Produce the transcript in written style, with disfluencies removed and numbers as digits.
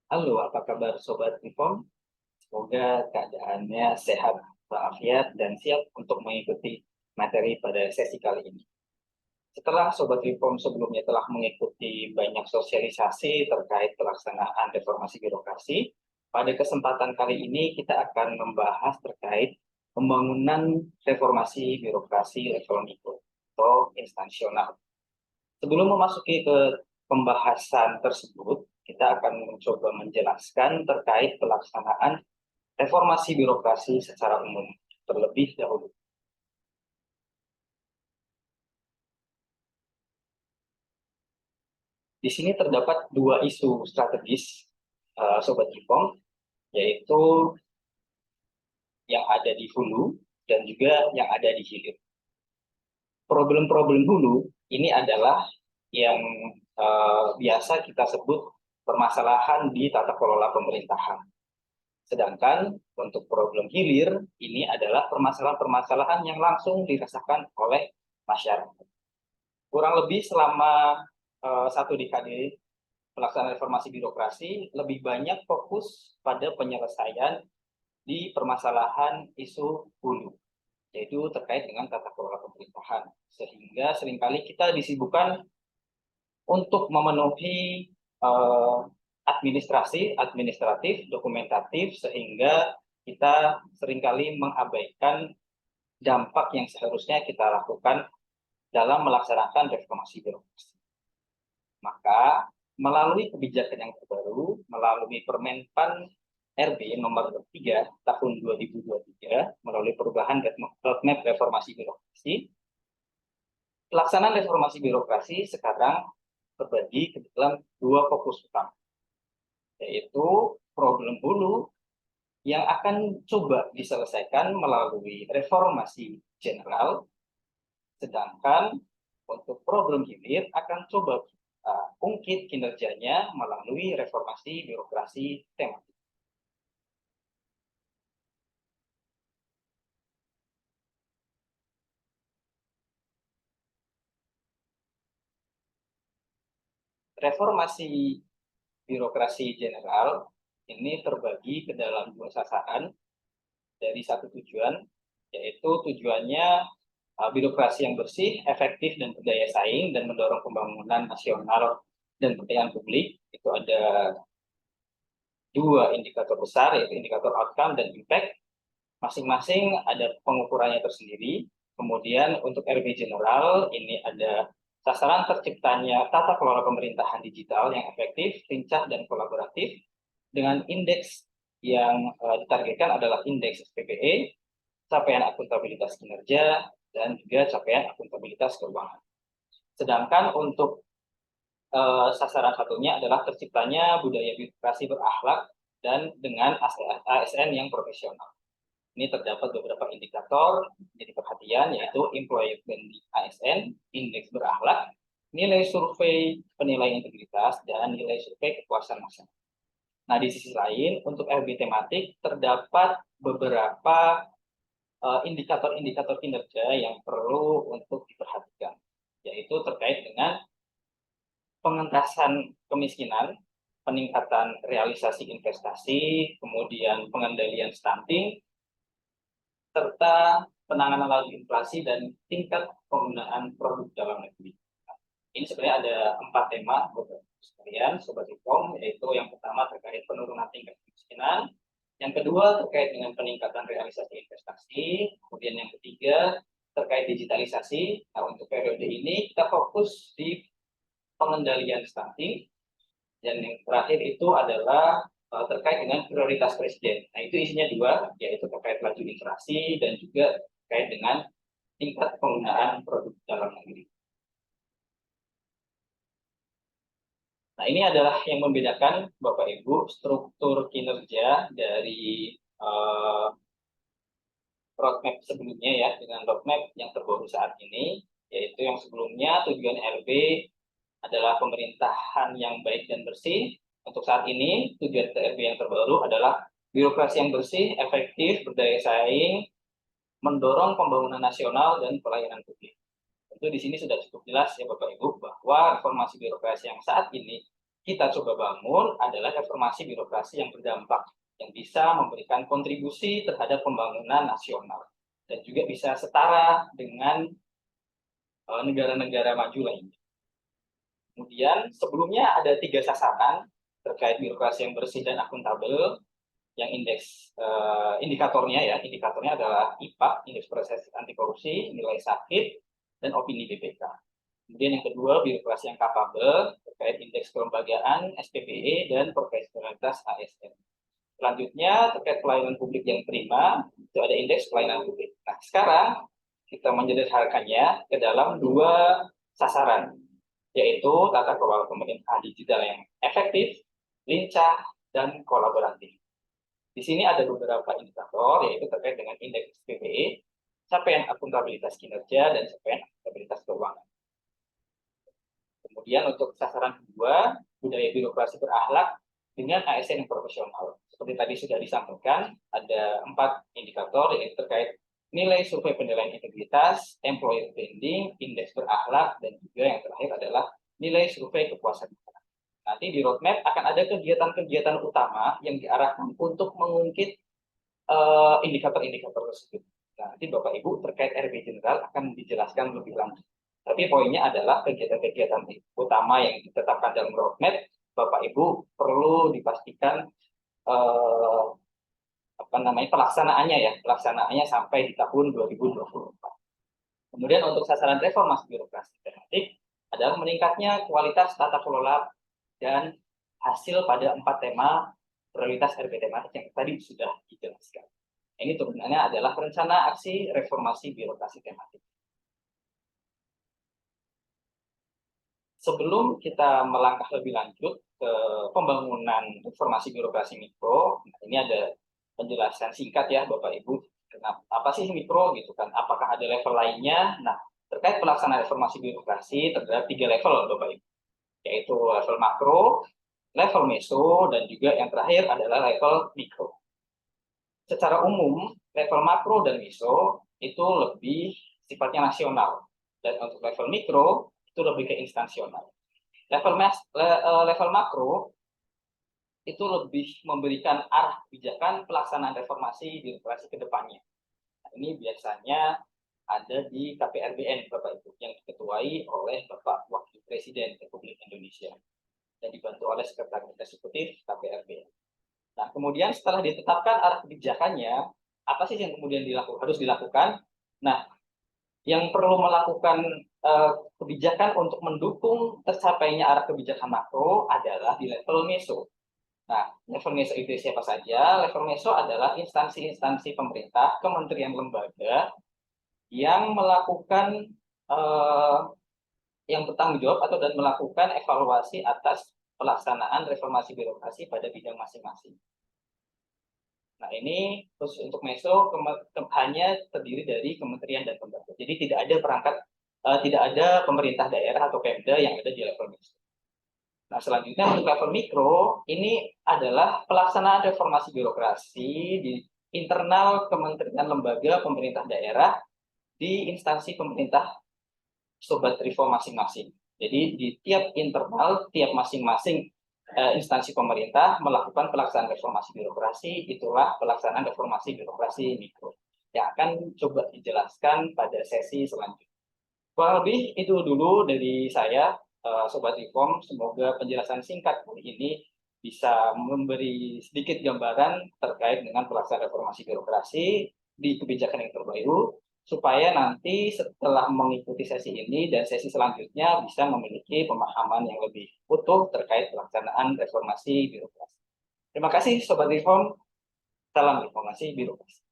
Halo, apa kabar Sobat Reform? Semoga keadaannya sehat walafiat dan siap untuk mengikuti materi pada sesi kali ini. Setelah Sobat Reform sebelumnya telah mengikuti banyak sosialisasi terkait pelaksanaan reformasi birokrasi, pada kesempatan kali ini kita akan membahas terkait pembangunan reformasi birokrasi level mikro atau instansional. Sebelum memasuki ke pembahasan tersebut, kita akan mencoba menjelaskan terkait pelaksanaan reformasi birokrasi secara umum terlebih dahulu. Di sini terdapat dua isu strategis, Sobat Jipong, yaitu yang ada di hulu dan juga yang ada di hilir. Problem-problem hulu ini adalah yang biasa kita sebut permasalahan di tata kelola pemerintahan. Sedangkan untuk problem hilir, ini adalah permasalahan-permasalahan yang langsung dirasakan oleh masyarakat. Kurang lebih selama satu dekade pelaksanaan reformasi birokrasi, lebih banyak fokus pada penyelesaian di permasalahan isu hulu, yaitu terkait dengan tata kelola pemerintahan. Sehingga seringkali kita disibukkan untuk memenuhi administratif, dokumentatif, sehingga kita seringkali mengabaikan dampak yang seharusnya kita lakukan dalam melaksanakan reformasi birokrasi. Maka melalui kebijakan yang terbaru, melalui Permenpan RB nomor 3 tahun 2023, melalui perubahan roadmap reformasi birokrasi, pelaksanaan reformasi birokrasi sekarang terbagi ke dalam dua fokus utama, yaitu problem hulu yang akan coba diselesaikan melalui reformasi general, sedangkan untuk problem hilir akan coba kita ungkit kinerjanya melalui reformasi birokrasi tematik. Reformasi birokrasi general ini terbagi ke dalam dua sasaran dari satu tujuan, yaitu tujuannya birokrasi yang bersih, efektif, dan berdaya saing, dan mendorong pembangunan nasional dan kepentingan publik. Itu ada dua indikator besar, yaitu indikator outcome dan impact. Masing-masing ada pengukurannya tersendiri. Kemudian untuk RB General, ini ada sasaran terciptanya tata kelola pemerintahan digital yang efektif, lincah, dan kolaboratif, dengan indeks yang ditargetkan adalah indeks SPPE, capaian akuntabilitas kinerja, dan juga capaian akuntabilitas keuangan. Sedangkan untuk sasaran satunya adalah terciptanya budaya birokrasi berakhlak dan dengan ASN yang profesional. Ini terdapat beberapa indikator jadi perhatian, yaitu employment di ASN, indeks berakhlak, nilai survei penilaian integritas, dan nilai survei kepuasan masyarakat. Nah, di sisi lain, untuk RB tematik terdapat beberapa indikator-indikator kinerja yang perlu untuk diperhatikan, yaitu terkait dengan pengentasan kemiskinan, peningkatan realisasi investasi, kemudian pengendalian stunting, serta penanganan laju inflasi dan tingkat penggunaan produk dalam negeri. Ini sebenarnya ada 4 tema buat sekalian, Sobat Reform, yaitu yang pertama terkait penurunan tingkat kemiskinan, yang kedua terkait dengan peningkatan realisasi investasi, kemudian yang ketiga terkait digitalisasi. Nah, untuk periode ini kita fokus di pengendalian stunting, dan yang terakhir itu adalah terkait dengan prioritas presiden. Nah, itu isinya dua, yaitu terkait laju inflasi dan juga terkait dengan tingkat penggunaan produk dalam negeri. Nah, ini adalah yang membedakan Bapak Ibu struktur kinerja dari roadmap sebelumnya ya dengan roadmap yang terbaru saat ini, yaitu yang sebelumnya tujuan RB adalah pemerintahan yang baik dan bersih. Untuk saat ini tujuan RB yang terbaru adalah birokrasi yang bersih, efektif, berdaya saing, mendorong pembangunan nasional dan pelayanan publik. Tentu di sini sudah cukup jelas ya Bapak Ibu bahwa reformasi birokrasi yang saat ini kita coba bangun adalah reformasi birokrasi yang berdampak, yang bisa memberikan kontribusi terhadap pembangunan nasional, dan juga bisa setara dengan negara-negara maju lainnya. Kemudian sebelumnya ada 3 sasaran terkait birokrasi yang bersih dan akuntabel, yang indikatornya adalah IPA, indeks proses anti korupsi, nilai sakit, dan opini BPK. Kemudian yang kedua, birokrasi yang kapabel terkait indeks kelembagaan, SPPE, dan profesionalitas ASN. Selanjutnya, terkait pelayanan publik yang prima, itu ada indeks pelayanan publik. Nah, sekarang kita menyederhanakannya ke dalam 2 sasaran, yaitu tata kelola pemerintahan digital yang efektif, lincah, dan kolaboratif. Di sini ada beberapa indikator, yaitu terkait dengan indeks SPPE, capaian akuntabilitas kinerja, dan capaian akuntabilitas keuangan. Kemudian untuk sasaran kedua, budaya birokrasi berakhlak dengan ASN yang profesional. Seperti tadi sudah disampaikan, ada 4 indikator, yaitu terkait nilai survei penilaian integritas, employer branding, indeks berakhlak, dan juga yang terakhir adalah nilai survei kepuasan. Nanti di roadmap akan ada kegiatan-kegiatan utama yang diarahkan untuk mengungkit indikator-indikator tersebut. Nah, nanti Bapak Ibu terkait RB General akan dijelaskan lebih lanjut. Tapi poinnya adalah kegiatan-kegiatan utama yang ditetapkan dalam roadmap, Bapak Ibu perlu dipastikan pelaksanaannya sampai di tahun 2024. Kemudian untuk sasaran reformasi birokrasi tematik adalah meningkatnya kualitas tata kelola dan hasil pada 4 tema prioritas RB tematik yang tadi sudah dijelaskan. Ini turunannya adalah rencana aksi reformasi birokrasi tematik. Sebelum kita melangkah lebih lanjut ke pembangunan informasi birokrasi mikro, ini ada penjelasan singkat ya Bapak Ibu. Kenapa, apa sih mikro gitu kan? Apakah ada level lainnya? Nah, terkait pelaksanaan reformasi birokrasi terdapat 3 level Bapak Ibu, yaitu level makro, level meso, dan juga yang terakhir adalah level mikro. Secara umum, level makro dan meso itu lebih sifatnya nasional, dan untuk level mikro itu lebih ke instansional. Level makro itu lebih memberikan arah kebijakan pelaksanaan reformasi birokrasi ke depannya. Nah, ini biasanya ada di KPRBN Bapak Ibu, yang diketuai oleh Bapak Wakil Presiden Republik Indonesia dan dibantu oleh Sekretaris Eksekutif KPRBN. Nah, kemudian setelah ditetapkan arah kebijakannya, apa sih yang kemudian harus dilakukan? Nah, yang perlu melakukan kebijakan untuk mendukung tercapainya arah kebijakan makro adalah di level meso. Nah, level meso itu siapa saja? Level meso adalah instansi-instansi pemerintah, kementerian lembaga yang melakukan yang bertanggung jawab atau dan melakukan evaluasi atas pelaksanaan reformasi birokrasi pada bidang masing-masing. Nah, ini khusus untuk meso hanya terdiri dari kementerian dan lembaga. Jadi tidak ada pemerintah daerah atau Pemda yang ada di level meso. Nah, selanjutnya untuk level mikro, ini adalah pelaksanaan reformasi birokrasi di internal kementerian lembaga pemerintah daerah di instansi pemerintah sobat reform masing-masing. Jadi di tiap internal, tiap masing-masing instansi pemerintah melakukan pelaksanaan reformasi birokrasi, itulah pelaksanaan reformasi birokrasi mikro, yang akan coba dijelaskan pada sesi selanjutnya. Kurang lebih itu dulu dari saya, Sobat Reform. Semoga penjelasan singkat kali ini bisa memberi sedikit gambaran terkait dengan pelaksanaan reformasi birokrasi di kebijakan yang terbaru, supaya nanti setelah mengikuti sesi ini dan sesi selanjutnya bisa memiliki pemahaman yang lebih utuh terkait pelaksanaan reformasi birokrasi. Terima kasih Sobat Reform, salam reformasi birokrasi.